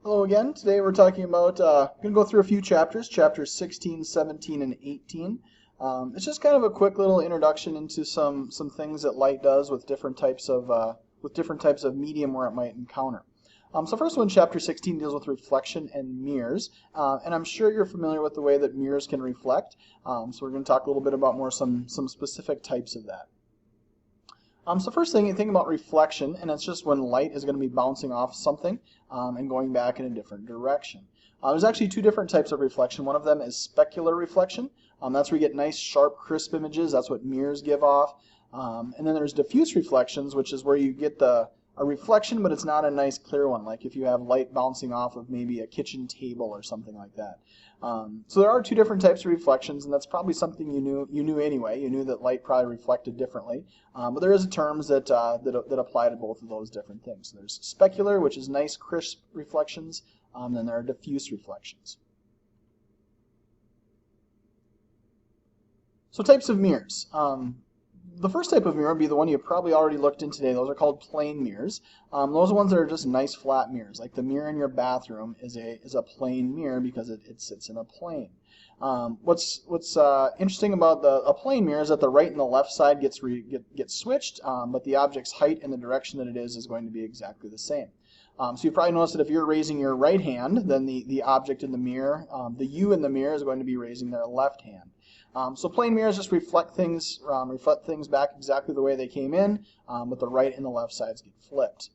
Hello again. Today we're talking about, going to go through a few chapters, chapters 16, 17, and 18. It's just kind of a quick little introduction into some things that light does with different types of medium where it might encounter. So first one, chapter 16, deals with reflection and mirrors, and I'm sure you're familiar with the way that mirrors can reflect. So we're going to talk a little bit about some specific types of that. So first thing, you think about reflection, and it's just when light is going to be bouncing off something and going back in a different direction. There's actually two different types of reflection. One of them is specular reflection. That's where you get nice, sharp, crisp images. That's what mirrors give off. And then there's diffuse reflections, which is where you get a reflection, but it's not a nice, clear one, like if you have light bouncing off of maybe a kitchen table or something like that. So there are two different types of reflections, and that's probably something you knew anyway. You knew that light probably reflected differently, but there is terms that apply to both of those different things. So there's specular, which is nice, crisp reflections, then there are diffuse reflections. So types of mirrors. The first type of mirror would be the one you probably already looked in today. Those are called plane mirrors. Those are ones that are just nice flat mirrors. Like the mirror in your bathroom is a plane mirror because it sits in a plane. What's interesting about a plane mirror is that the right and the left side gets switched, but the object's height and the direction that it is going to be exactly the same. So you probably noticed that if you're raising your right hand, then the object in the mirror, the you in the mirror, is going to be raising their left hand. So plane mirrors just reflect things back exactly the way they came in, but the right and the left sides get flipped.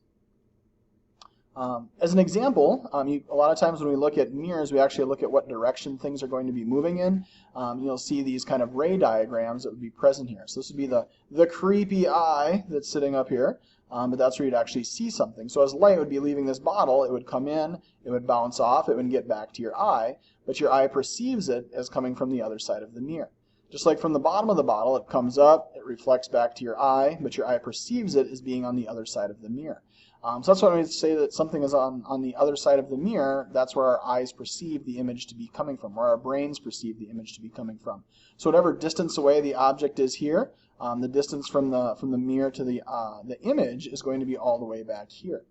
As an example, a lot of times when we look at mirrors, we actually look at what direction things are going to be moving in. You'll see these kind of ray diagrams that would be present here. So this would be the creepy eye that's sitting up here, but that's where you'd actually see something. So as light would be leaving this bottle, it would come in, it would bounce off, it would get back to your eye, but your eye perceives it as coming from the other side of the mirror. Just like from the bottom of the bottle, it comes up, it reflects back to your eye, but your eye perceives it as being on the other side of the mirror. So that's why when we say that something is on the other side of the mirror, that's where our eyes perceive the image to be coming from, where our brains perceive the image to be coming from. So whatever distance away the object is here, the distance from the mirror to the image is going to be all the way back here.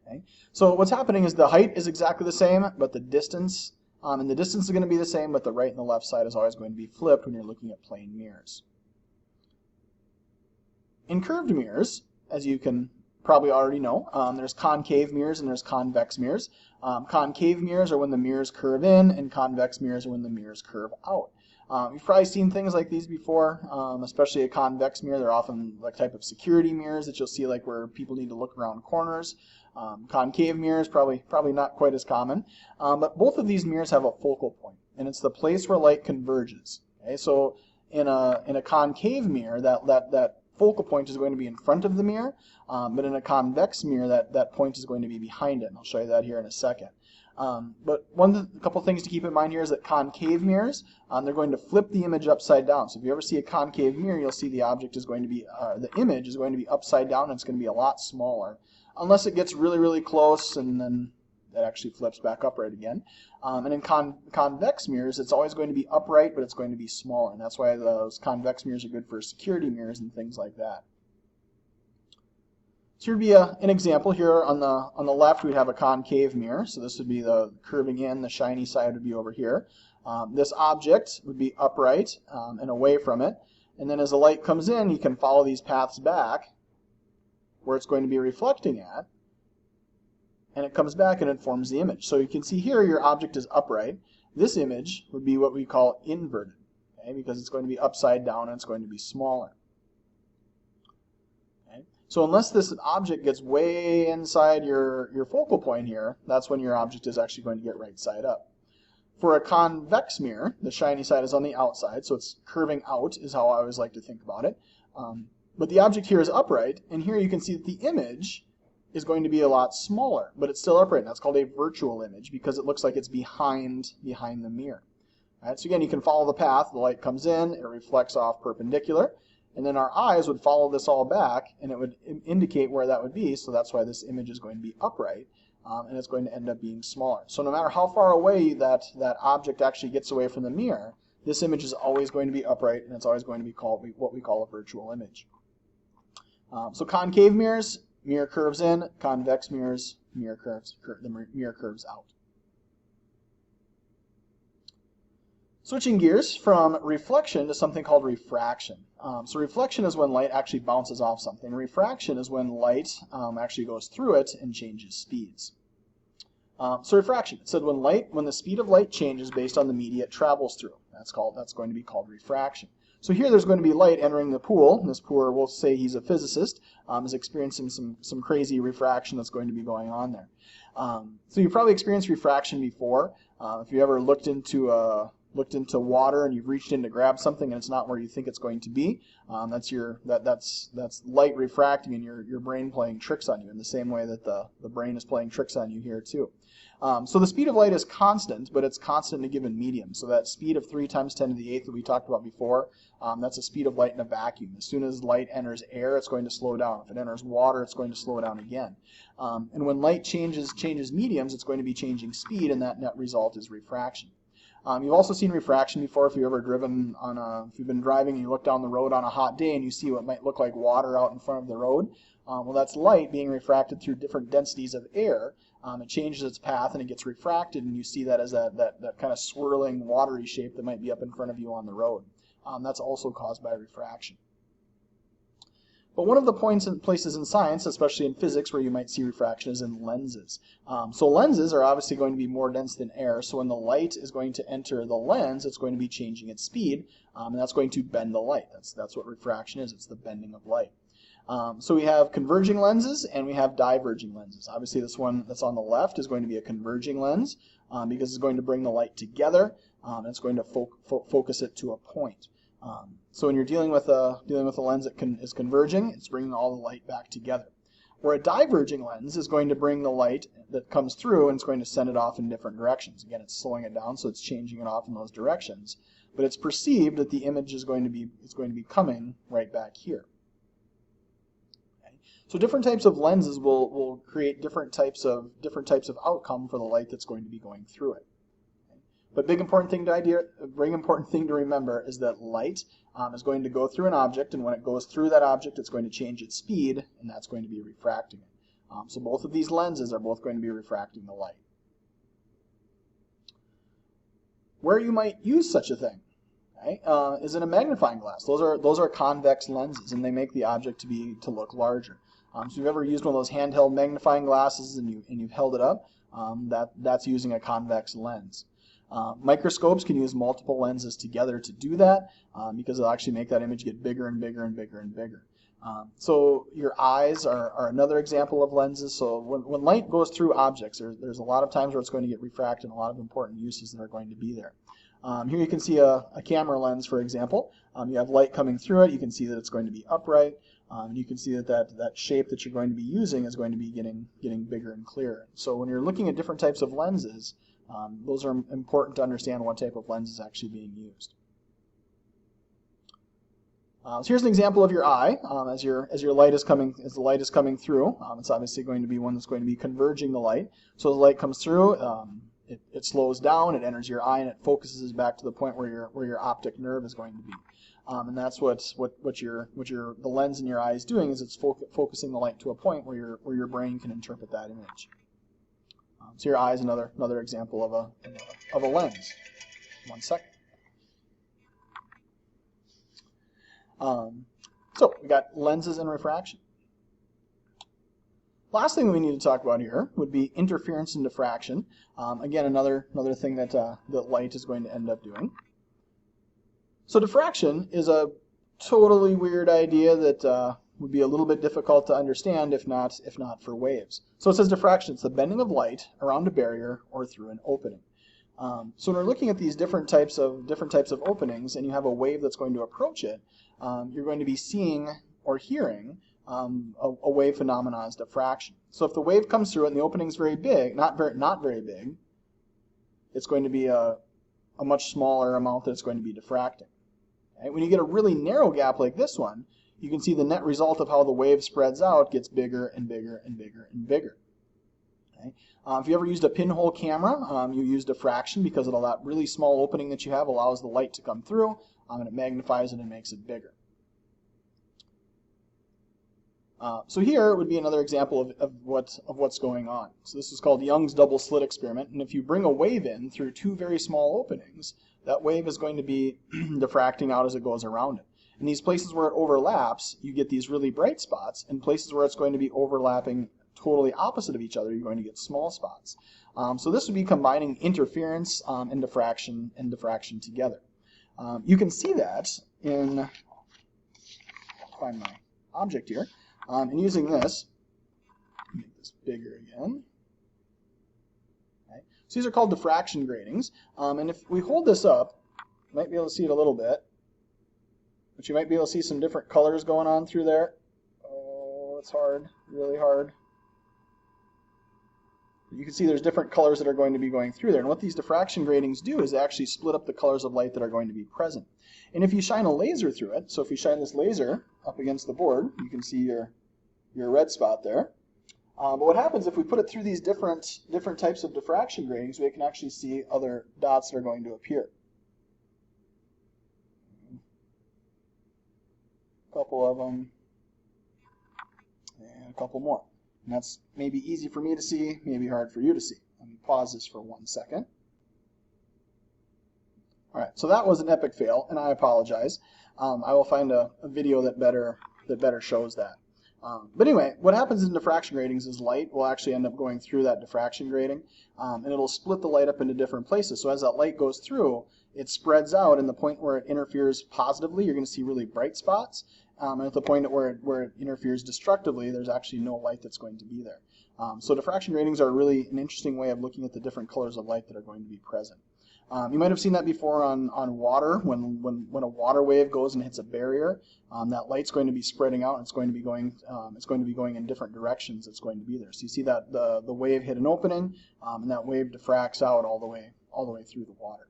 Okay? So what's happening is the height is exactly the same, but the distance is going to be the same, but the right and the left side is always going to be flipped when you're looking at plane mirrors. In curved mirrors, as you can probably already know, there's concave mirrors and there's convex mirrors. Concave mirrors are when the mirrors curve in, and convex mirrors are when the mirrors curve out. You've probably seen things like these before, especially a convex mirror. They're often like type of security mirrors that you'll see like where people need to look around corners. Concave mirrors, probably not quite as common, but both of these mirrors have a focal point, and it's the place where light converges. Okay, so in a concave mirror, that focal point is going to be in front of the mirror, but in a convex mirror, that point is going to be behind it, and I'll show you that here in a second. But a couple things to keep in mind here is that concave mirrors, they're going to flip the image upside down. So if you ever see a concave mirror, you'll see the object is going to be, the image is going to be upside down, and it's going to be a lot smaller, unless it gets really, really close, and then that actually flips back upright again. And in convex mirrors, it's always going to be upright, but it's going to be smaller, and that's why those convex mirrors are good for security mirrors and things like that. So here would be an example. Here on the left, we'd have a concave mirror. So this would be the curving in, the shiny side would be over here. This object would be upright and away from it. And then as the light comes in, you can follow these paths back where it's going to be reflecting at. And it comes back and it forms the image. So you can see here your object is upright. This image would be what we call inverted, okay, because it's going to be upside down and it's going to be smaller. So unless this object gets way inside your focal point here, that's when your object is actually going to get right side up. For a convex mirror, the shiny side is on the outside, so it's curving out is how I always like to think about it. But the object here is upright, and here you can see that the image is going to be a lot smaller, but it's still upright, and that's called a virtual image because it looks like it's behind the mirror. All right, so again, you can follow the path. The light comes in, it reflects off perpendicular, and then our eyes would follow this all back, and it would indicate where that would be, so that's why this image is going to be upright, and it's going to end up being smaller. So no matter how far away that object actually gets away from the mirror, this image is always going to be upright, and it's always going to be called what we call a virtual image. So concave mirrors, mirror curves in. Convex mirrors, mirror curves out. Switching gears from reflection to something called refraction. So reflection is when light actually bounces off something. Refraction is when light actually goes through it and changes speeds. So refraction, it said when the speed of light changes based on the media it travels through. That's going to be called refraction. So here there's going to be light entering the pool. This pool, we'll say he's a physicist, is experiencing some crazy refraction that's going to be going on there. So you've probably experienced refraction before. If you ever looked into water and you've reached in to grab something and it's not where you think it's going to be, that's light refracting and your brain playing tricks on you in the same way that the brain is playing tricks on you here too. So the speed of light is constant, but it's constant in a given medium. So that speed of 3 times 10 to the 8th that we talked about before, that's the speed of light in a vacuum. As soon as light enters air, it's going to slow down. If it enters water, it's going to slow down again. And when light changes mediums, it's going to be changing speed, and that net result is refraction. You've also seen refraction before if you've been driving and you look down the road on a hot day and you see what might look like water out in front of the road. Well, that's light being refracted through different densities of air. It changes its path and it gets refracted, and you see that as that kind of swirling watery shape that might be up in front of you on the road. That's also caused by refraction. But one of the places in science, especially in physics, where you might see refraction is in lenses. So lenses are obviously going to be more dense than air, so when the light is going to enter the lens, it's going to be changing its speed, and that's going to bend the light. That's what refraction is. It's the bending of light. So we have converging lenses and we have diverging lenses. Obviously this one that's on the left is going to be a converging lens because it's going to bring the light together and it's going to focus it to a point. So when you're dealing with a lens that is converging, it's bringing all the light back together. Where a diverging lens is going to bring the light that comes through and it's going to send it off in different directions. Again, it's slowing it down, so it's changing it off in those directions. But it's perceived that the image is going to be coming right back here. So different types of lenses will create different types of outcome for the light that's going to be going through it. But big important thing to remember is that light is going to go through an object, and when it goes through that object, it's going to change its speed, and that's going to be refracting it. So both of these lenses are both going to be refracting the light. Where you might use such a thing, is in a magnifying glass. Those are convex lenses, and they make the object to look larger. So if you've ever used one of those handheld magnifying glasses and you've held it up, that's using a convex lens. Microscopes can use multiple lenses together to do that because it'll actually make that image get bigger and bigger and bigger and bigger. So your eyes are another example of lenses. So when light goes through objects, there's a lot of times where it's going to get refracted and a lot of important uses that are going to be there. Here you can see a camera lens, for example. You have light coming through it. You can see that it's going to be upright. You can see that shape that you're going to be using is going to be getting bigger and clearer. So when you're looking at different types of lenses, those are important to understand what type of lens is actually being used. So here's an example of your eye as the light is coming through. It's obviously going to be one that's going to be converging the light. So as the light comes through, it slows down, it enters your eye, and it focuses back to the point where your optic nerve is going to be. And that's what the lens in your eye is doing, is it's focusing the light to a point where your brain can interpret that image. So your eye is another example of a lens. One second. So we got lenses and refraction. Last thing we need to talk about here would be interference and diffraction. Again, another thing that light is going to end up doing. So diffraction is a totally weird idea that would be a little bit difficult to understand if not for waves. So it says diffraction, it's the bending of light around a barrier or through an opening. So when we're looking at these different types of openings, and you have a wave that's going to approach it, you're going to be seeing or hearing a wave phenomenon as diffraction. So if the wave comes through it and the opening is very big, not very big, it's going to be a much smaller amount that it's going to be diffracting. Okay? When you get a really narrow gap like this one, you can see the net result of how the wave spreads out gets bigger and bigger and bigger and bigger. Okay? If you ever used a pinhole camera, you use diffraction because of that really small opening that you have allows the light to come through, and it magnifies it and makes it bigger. So here would be another example of what's going on. So this is called Young's double slit experiment, and if you bring a wave in through two very small openings, that wave is going to be diffracting out as it goes around it. In these places where it overlaps, you get these really bright spots. In places where it's going to be overlapping totally opposite of each other, you're going to get small spots. So this would be combining interference and diffraction together. You can see that in, I'll find my object here, and using this, make this bigger again. Okay. So these are called diffraction gratings, and if we hold this up, you might be able to see it a little bit, but you might be able to see some different colors going on through there. Oh, it's hard, really hard. You can see there's different colors that are going to be going through there. And what these diffraction gratings do is actually split up the colors of light that are going to be present. And if you shine a laser through it, so if you shine this laser up against the board, you can see your red spot there. But what happens if we put it through these different types of diffraction gratings, we can actually see other dots that are going to appear. A couple of them, and a couple more. And that's maybe easy for me to see, maybe hard for you to see. Let me pause this for 1 second. All right, so that was an epic fail, and I apologize. I will find a video that better shows that. But anyway, what happens in diffraction gratings is light will actually end up going through that diffraction grating, and it'll split the light up into different places. So as that light goes through, it spreads out, and the point where it interferes positively, you're going to see really bright spots. And at the point where it interferes destructively, there's actually no light that's going to be there. So diffraction gratings are really an interesting way of looking at the different colors of light that are going to be present. You might have seen that before on water. When a water wave goes and hits a barrier, that light's going to be spreading out, and it's going to be going in different directions. It's going to be there. So you see that the wave hit an opening, and that wave diffracts out all the way through the water.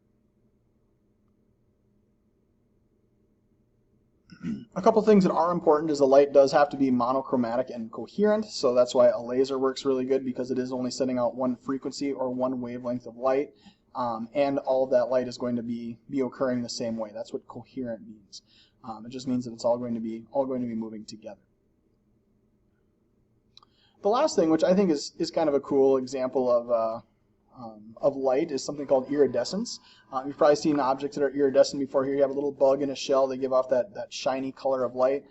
A couple things that are important is the light does have to be monochromatic and coherent, so that's why a laser works really good, because it is only sending out one frequency or one wavelength of light, and all of that light is going to be occurring the same way. That's what coherent means. It just means that it's all going to be moving together. The last thing, which I think is kind of a cool example of light, is something called iridescence. You've probably seen objects that are iridescent before. Here you have a little bug in a shell. They give off that shiny color of light.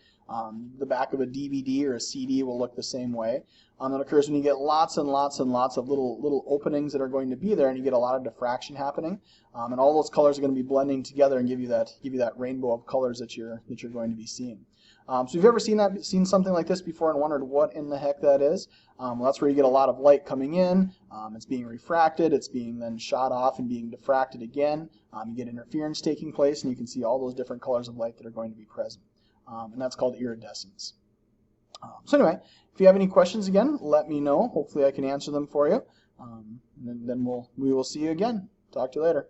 The back of a DVD or a CD will look the same way. That occurs when you get lots and lots and lots of little openings that are going to be there, and you get a lot of diffraction happening. And all those colors are going to be blending together and give you that rainbow of colors that you're going to be seeing. So if you've ever seen something like this before and wondered what in the heck that is, well, that's where you get a lot of light coming in. It's being refracted, it's being then shot off and being diffracted again. You get interference taking place, and you can see all those different colors of light that are going to be present. And that's called iridescence. So anyway, if you have any questions again, let me know. Hopefully I can answer them for you. And then we will see you again. Talk to you later.